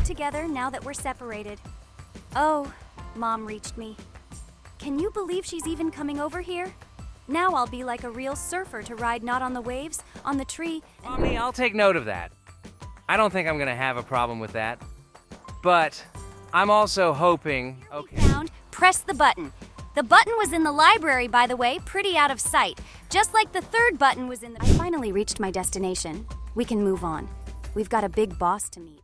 back together now that we're separated. Oh, Mom reached me. Can you believe she's even coming over here? Now I'll be like a real surfer to ride not on the waves, on the tree, and... Mommy, I'll take note of that. I don't think I'm gonna have a problem with that. But I'm also hoping... Okay. Found, press the button. The button was in the library, by the way, pretty out of sight. Just like the third button was in the... I finally reached my destination. We can move on. We've got a big boss to meet.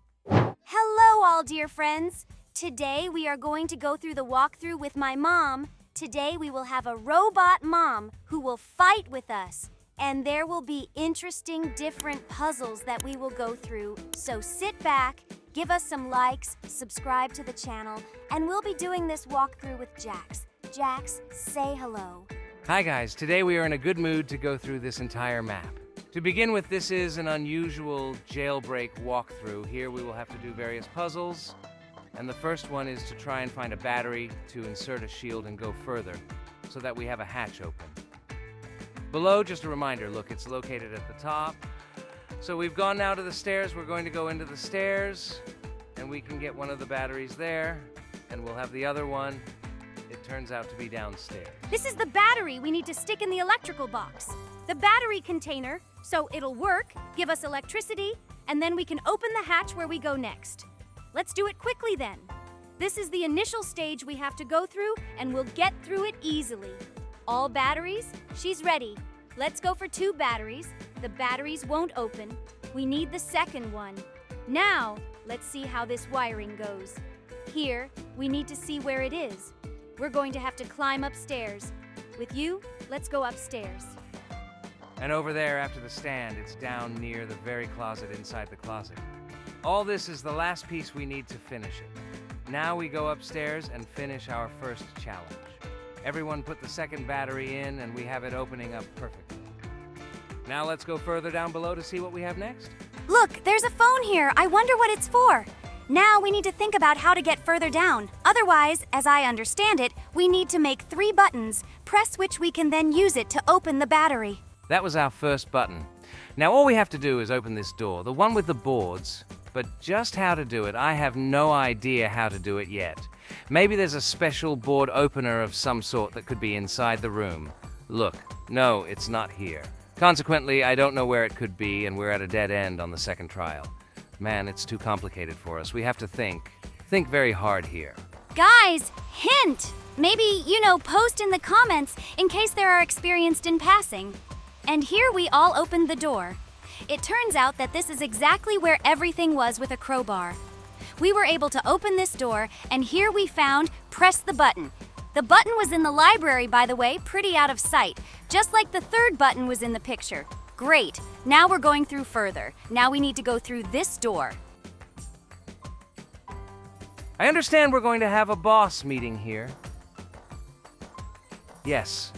Hello, all dear friends. Today we are going to go through the walkthrough with my mom. Today we will have a robot mom who will fight with us. And there will be interesting, different puzzles that we will go through. So sit back, give us some likes, subscribe to the channel, and we'll be doing this walkthrough with Jax. Jax, say hello. Hi guys, today we are in a good mood to go through this entire map. To begin with, this is an unusual jailbreak walkthrough. Here we will have to do various puzzles, and the first one is to try and find a battery to insert a shield and go further, so that we have a hatch open. Below, just a reminder, look, it's located at the top. So we've gone now to the stairs, we're going to go into the stairs, and we can get one of the batteries there, and we'll have the other one. It turns out to be downstairs. This is the battery we need to stick in the electrical box. The battery container, so it'll work, give us electricity, and then we can open the hatch where we go next. Let's do it quickly then. This is the initial stage we have to go through, and we'll get through it easily. All batteries? She's ready. Let's go for 2 batteries. The batteries won't open. We need the second one. Now, let's see how this wiring goes. Here, we need to see where it is. We're going to have to climb upstairs. With you, let's go upstairs. And over there, after the stand, it's down near the very closet inside the closet. All this is the last piece we need to finish it. Now we go upstairs and finish our first challenge. Everyone put the second battery in, and we have it opening up perfectly. Now let's go further down below to see what we have next. Look, there's a phone here. I wonder what it's for. Now we need to think about how to get further down. Otherwise, as I understand it, we need to make 3 buttons, press which we can then use it to open the battery. That was our first button. Now all we have to do is open this door, the one with the boards. But just how to do it, I have no idea how to do it yet. Maybe there's a special board opener of some sort that could be inside the room. Look, no, it's not here. Consequently, I don't know where it could be, and we're at a dead end on the second trial. Man, it's too complicated for us. We have to think very hard here. Guys, hint! Maybe, post in the comments in case there are experienced in passing. And here we all opened the door. It turns out that this is exactly where everything was with a crowbar. We were able to open this door, and here we found press the button. The button was in the library, by the way, pretty out of sight, just like the third button was in the picture. Great, now we're going through further. Now we need to go through this door. I understand we're going to have a boss meeting here. Yes.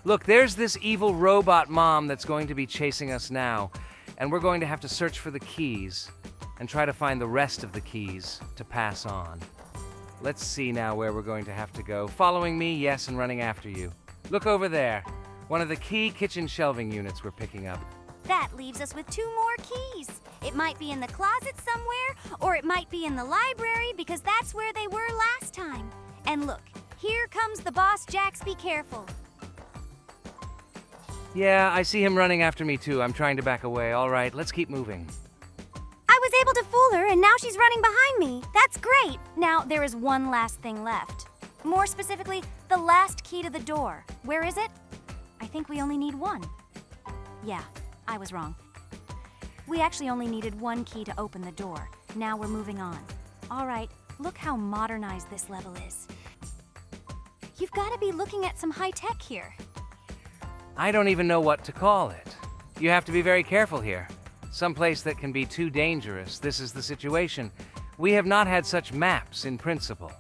Look, there's this evil robot mom that's going to be chasing us now, and we're going to have to search for the keys and try to find the rest of the keys to pass on. Let's see now where we're going to have to go. Following me, yes, and running after you. Look over there. One of the key kitchen shelving units we're picking up. That leaves us with 2 more keys. It might be in the closet somewhere, or it might be in the library because that's where they were last time. And look, here comes the boss, Jax. Be careful. Yeah, I see him running after me too. I'm trying to back away. All right, let's keep moving. I was able to fool her, and now she's running behind me. That's great. Now, there is one last thing left. More specifically, the last key to the door. Where is it? I think we only need 1. Yeah, I was wrong. We actually only needed 1 key to open the door. Now we're moving on. All right, look how modernized this level is. You've got to be looking at some high tech here. I don't even know what to call it. You have to be very careful here. Someplace that can be too dangerous. This is the situation. We have not had such maps in principle.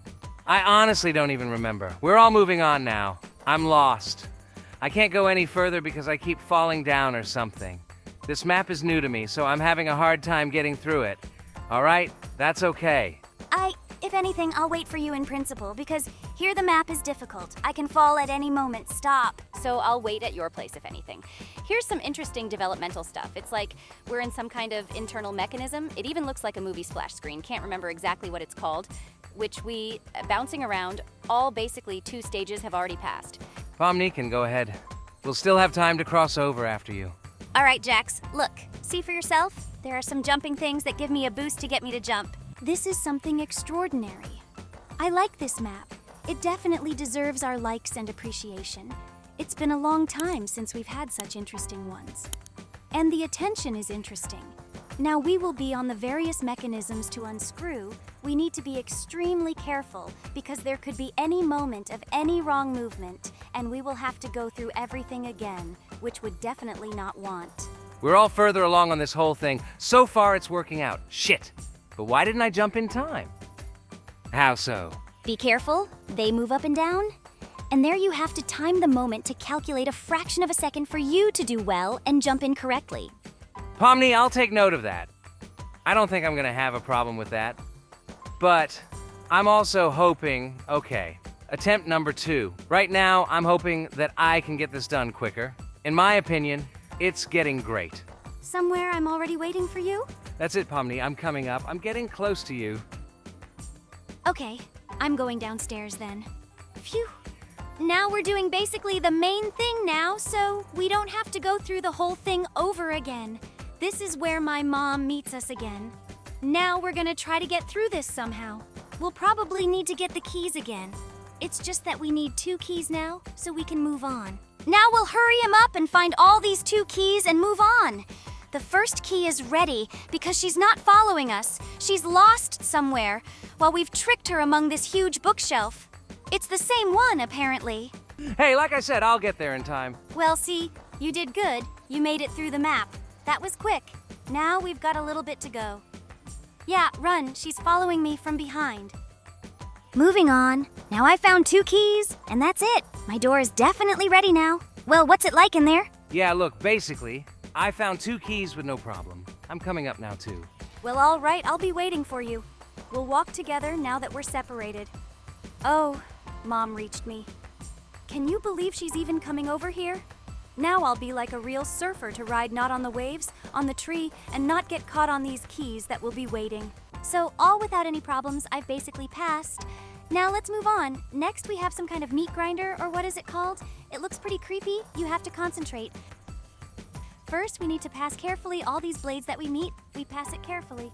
I honestly don't even remember. We're all moving on now. I'm lost. I can't go any further because I keep falling down or something. This map is new to me, so I'm having a hard time getting through it. All right, that's okay. If anything, I'll wait for you in principle because here the map is difficult. I can fall at any moment. Stop. so I'll wait at your place if anything. Here's some interesting developmental stuff. It's like we're in some kind of internal mechanism. It even looks like a movie splash screen. Can't remember exactly what it's called, which we, bouncing around, all basically 2 stages have already passed. Pomni can go ahead. We'll still have time to cross over after you. All right, Jax, look, see for yourself? There are some jumping things that give me a boost to get me to jump. This is something extraordinary. I like this map. It definitely deserves our likes and appreciation. It's been a long time since we've had such interesting ones. And the attention is interesting. Now we will be on the various mechanisms to unscrew. We need to be extremely careful because there could be any moment of any wrong movement, and we will have to go through everything again, which would definitely not want. We're all further along on this whole thing. So far, it's working out. Shit. But why didn't I jump in time? How so? Be careful, they move up and down. And there you have to time the moment to calculate a fraction of a second for you to do well and jump in correctly. Pomni, I'll take note of that. I don't think I'm gonna have a problem with that. But I'm also hoping, okay, attempt number 2. Right now, I'm hoping that I can get this done quicker. In my opinion, it's getting great. Somewhere I'm already waiting for you? That's it, Pomni. I'm coming up. I'm getting close to you. Okay, I'm going downstairs then. Phew. Now we're doing basically the main thing now, so we don't have to go through the whole thing over again. This is where my mom meets us again. Now we're gonna try to get through this somehow. We'll probably need to get the keys again. It's just that we need 2 keys now, so we can move on. Now we'll hurry him up and find all these 2 keys and move on. The first key is ready because she's not following us. She's lost somewhere while we've tricked her among this huge bookshelf. It's the same one, apparently. Hey, like I said, I'll get there in time. Well, see, you did good. You made it through the map. That was quick. Now we've got a little bit to go. Yeah, run. She's following me from behind. Moving on. Now I found 2 keys, and that's it. My door is definitely ready now. Well, what's it like in there? Yeah, look, basically, I found 2 keys with no problem. I'm coming up now, too. Well, all right, I'll be waiting for you. We'll walk together now that we're separated. Oh, Mom reached me. Can you believe she's even coming over here? Now I'll be like a real surfer to ride not on the waves, on the tree, and not get caught on these keys that will be waiting. So, all without any problems, I've basically passed. Now let's move on. Next we have some kind of meat grinder, or what is it called? It looks pretty creepy. You have to concentrate. First, we need to pass carefully all these blades that we meet. We pass it carefully.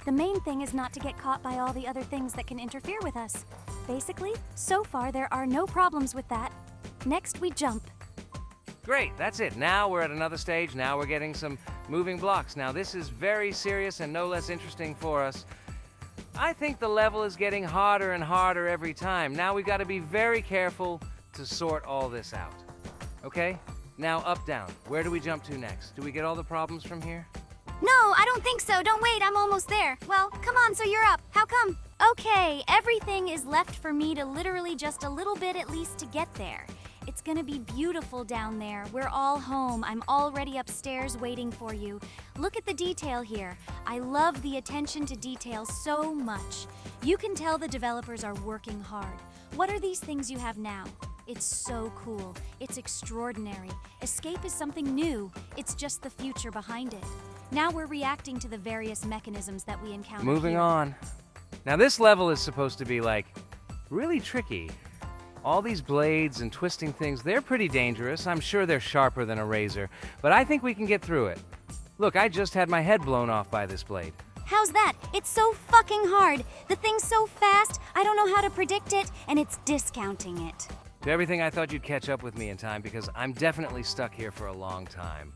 The main thing is not to get caught by all the other things that can interfere with us. Basically, so far there are no problems with that. Next, we jump. Great, that's it. Now we're at another stage. Now we're getting some moving blocks. Now this is very serious and no less interesting for us. I think the level is getting harder and harder every time. Now we've got to be very careful to sort all this out. Okay? Now up, down. Where do we jump to next? Do we get all the problems from here? No, I don't think so. Don't wait, I'm almost there. Well, come on, so you're up. How come? Okay, everything is left for me to literally just a little bit at least to get there. It's gonna be beautiful down there. We're all home. I'm already upstairs waiting for you. Look at the detail here. I love the attention to detail so much. You can tell the developers are working hard. What are these things you have now? It's so cool. It's extraordinary. Escape is something new. It's just the future behind it. Now we're reacting to the various mechanisms that we encounter. Moving here. on. Now this level is supposed to be like really tricky. All these blades and twisting things, they're pretty dangerous. I'm sure they're sharper than a razor, but I think we can get through it. Look, I just had my head blown off by this blade. How's that? It's so fucking hard. The thing's so fast, I don't know how to predict it, and it's discounting it. To everything, I thought you'd catch up with me in time because I'm definitely stuck here for a long time.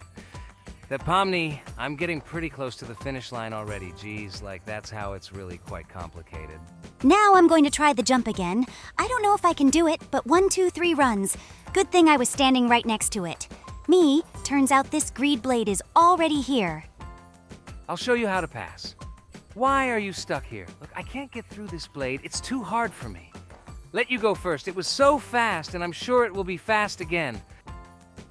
That Pomni, I'm getting pretty close to the finish line already. Geez, like that's how it's really quite complicated. Now I'm going to try the jump again. I don't know if I can do it, but 1, 2, 3 runs. Good thing I was standing right next to it. Me, turns out this greed blade is already here. I'll show you how to pass. Why are you stuck here? Look, I can't get through this blade. It's too hard for me. Let you go first. It was so fast, and I'm sure it will be fast again.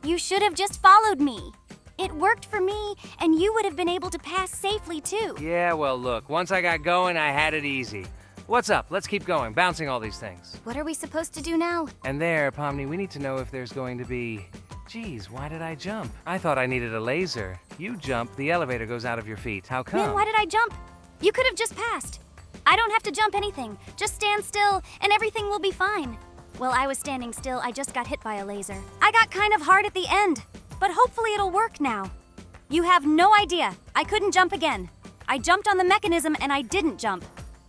You should have just followed me. It worked for me, and you would have been able to pass safely too. Yeah, well, look, once I got going, I had it easy. What's up? Let's keep going, bouncing all these things. What are we supposed to do now? And there, Pomni, we need to know if there's going to be... Geez, why did I jump? I thought I needed a laser. You jump, the elevator goes out of your feet. How come? Man, why did I jump? You could have just passed. I don't have to jump anything. Just stand still, and everything will be fine. While I was standing still, I just got hit by a laser. I got kind of hard at the end, but hopefully it'll work now. You have no idea. I couldn't jump again. I jumped on the mechanism and I didn't jump.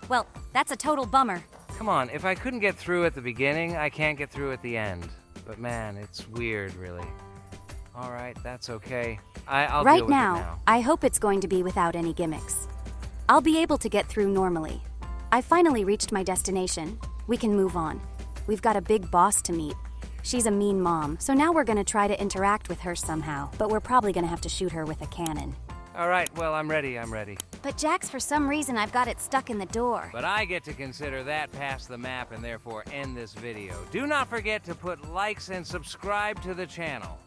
Well, that's a total bummer. Come on, if I couldn't get through at the beginning, I can't get through at the end. But man, it's weird, really. All right, that's okay. I'll deal Right with it now, now. I hope it's going to be without any gimmicks. I'll be able to get through normally. I finally reached my destination. We can move on. We've got a big boss to meet. She's a mean mom, so now we're gonna try to interact with her somehow, but we're probably gonna have to shoot her with a cannon. All right, well, I'm ready. But Jax, for some reason, I've got it stuck in the door. But I get to consider that past the map and therefore end this video. Do not forget to put likes and subscribe to the channel.